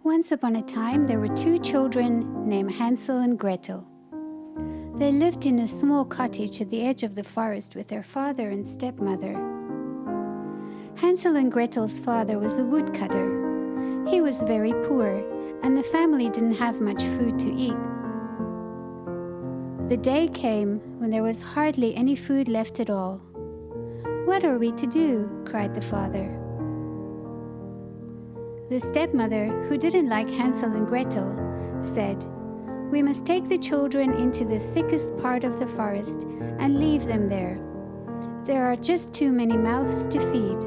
Once upon a time, there were two children named Hansel and Gretel. They lived in a small cottage at the edge of the forest with their father and stepmother. Hansel and Gretel's father was a woodcutter. He was very poor, and the family didn't have much food to eat. The day came when there was hardly any food left at all. "What are we to do?" cried the father. The stepmother, who didn't like Hansel and Gretel, said, "We must take the children into the thickest part of the forest and leave them there. There are just too many mouths to feed."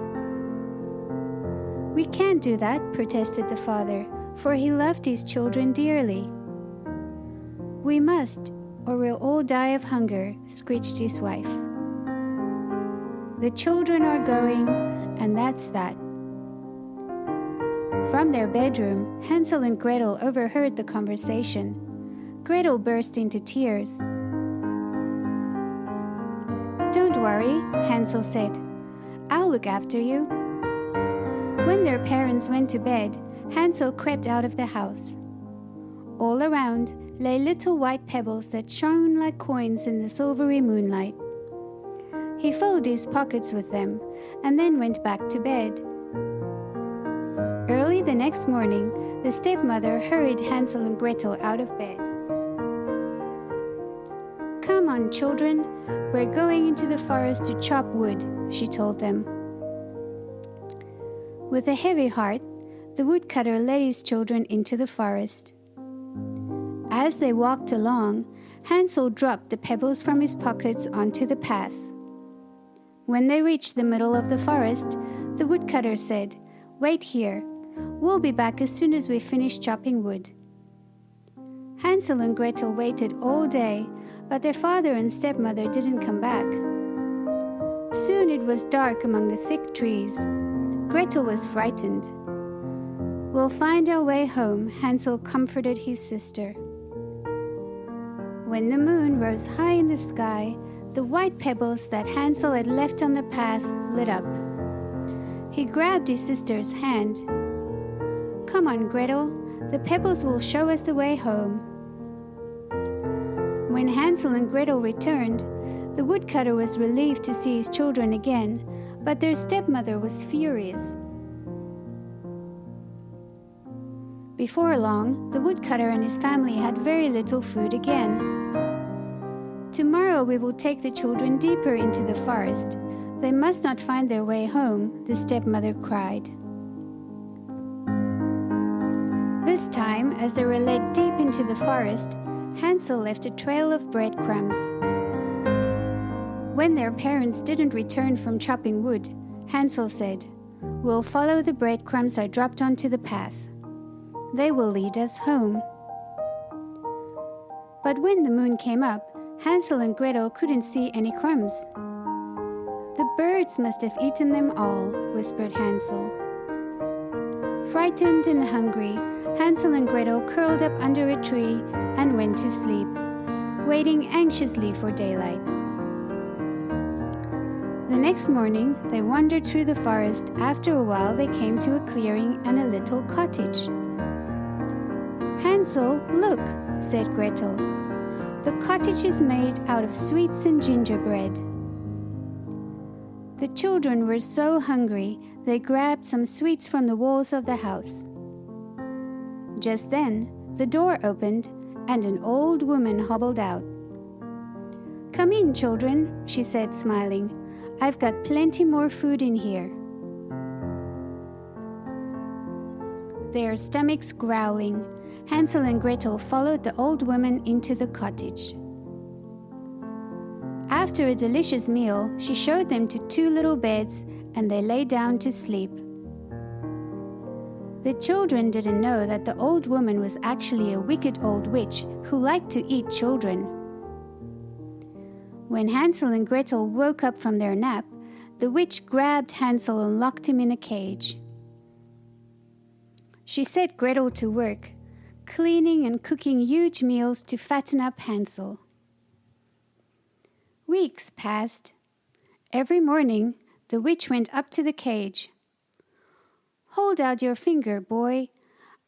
"We can't do that," protested the father, for he loved his children dearly. "We must, or we'll all die of hunger," screeched his wife. "The children are going, and that's that." From their bedroom, Hansel and Gretel overheard the conversation. Gretel burst into tears. "Don't worry," Hansel said. "I'll look after you." When their parents went to bed, Hansel crept out of the house. All around lay little white pebbles that shone like coins in the silvery moonlight. He filled his pockets with them and then went back to bed. Early the next morning, the stepmother hurried Hansel and Gretel out of bed. "Come on, children, we're going into the forest to chop wood," she told them. With a heavy heart, the woodcutter led his children into the forest. As they walked along, Hansel dropped the pebbles from his pockets onto the path. When they reached the middle of the forest, the woodcutter said, "Wait here. We'll be back as soon as we finish chopping wood." Hansel and Gretel waited all day, but their father and stepmother didn't come back. Soon it was dark among the thick trees. Gretel was frightened. "We'll find our way home," Hansel comforted his sister. When the moon rose high in the sky, the white pebbles that Hansel had left on the path lit up. He grabbed his sister's hand. "Come on, Gretel, the pebbles will show us the way home." When Hansel and Gretel returned, the woodcutter was relieved to see his children again, but their stepmother was furious. Before long, the woodcutter and his family had very little food again. "Tomorrow we will take the children deeper into the forest. They must not find their way home," the stepmother cried. This time, as they were led deep into the forest, Hansel left a trail of breadcrumbs. When their parents didn't return from chopping wood, Hansel said, "We'll follow the breadcrumbs I dropped onto the path. They will lead us home." But when the moon came up, Hansel and Gretel couldn't see any crumbs. "The birds must have eaten them all," whispered Hansel. Frightened and hungry, Hansel and Gretel curled up under a tree and went to sleep, waiting anxiously for daylight. The next morning, they wandered through the forest. After a while, they came to a clearing and a little cottage. "Hansel, look," said Gretel. "The cottage is made out of sweets and gingerbread." The children were so hungry, they grabbed some sweets from the walls of the house. Just then, the door opened and an old woman hobbled out. "Come in, children," she said, smiling. "I've got plenty more food in here." Their stomachs growling, Hansel and Gretel followed the old woman into the cottage. After a delicious meal, she showed them to two little beds, and they lay down to sleep. The children didn't know that the old woman was actually a wicked old witch who liked to eat children. When Hansel and Gretel woke up from their nap, the witch grabbed Hansel and locked him in a cage. She set Gretel to work, cleaning and cooking huge meals to fatten up Hansel. Weeks passed. Every morning, the witch went up to the cage. "Hold out your finger, boy.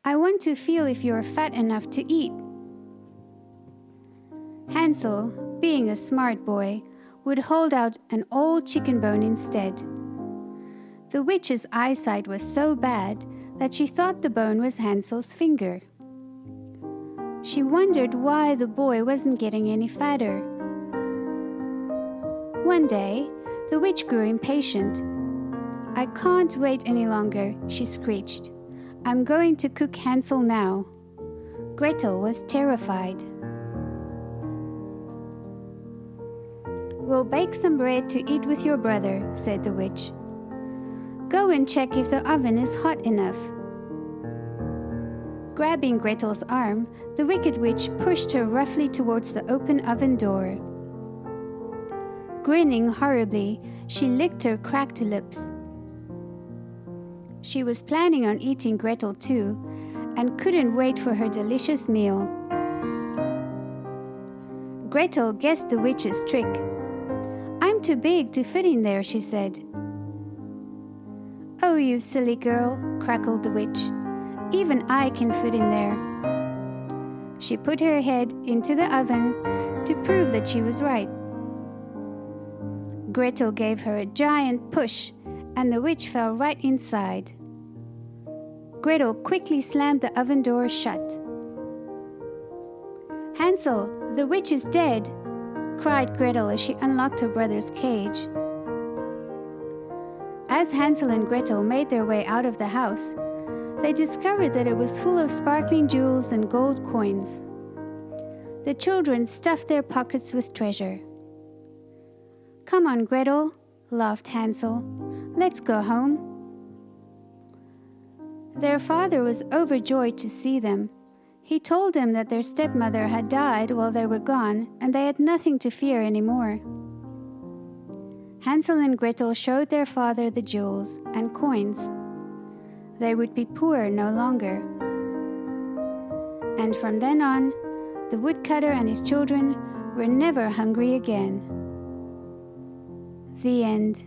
I want to feel if you're fat enough to eat." Hansel, being a smart boy, would hold out an old chicken bone instead. The witch's eyesight was so bad that she thought the bone was Hansel's finger. She wondered why the boy wasn't getting any fatter. One day, the witch grew impatient. "I can't wait any longer," she screeched. "I'm going to cook Hansel now." Gretel was terrified. "We'll bake some bread to eat with your brother," said the witch. "Go and check if the oven is hot enough." Grabbing Gretel's arm, the wicked witch pushed her roughly towards the open oven door. Grinning horribly, she licked her cracked lips. She was planning on eating Gretel too, and couldn't wait for her delicious meal. Gretel guessed the witch's trick. "I'm too big to fit in there," she said. "Oh, you silly girl," crackled the witch. "Even I can fit in there." She put her head into the oven to prove that she was right. Gretel gave her a giant push, and the witch fell right inside. Gretel quickly slammed the oven door shut. "Hansel, the witch is dead," cried Gretel as she unlocked her brother's cage. As Hansel and Gretel made their way out of the house, they discovered that it was full of sparkling jewels and gold coins. The children stuffed their pockets with treasure. "Come on, Gretel," laughed Hansel. "Let's go home." Their father was overjoyed to see them. He told them that their stepmother had died while they were gone, and they had nothing to fear anymore. Hansel and Gretel showed their father the jewels and coins. They would be poor no longer. And from then on, the woodcutter and his children were never hungry again. The end.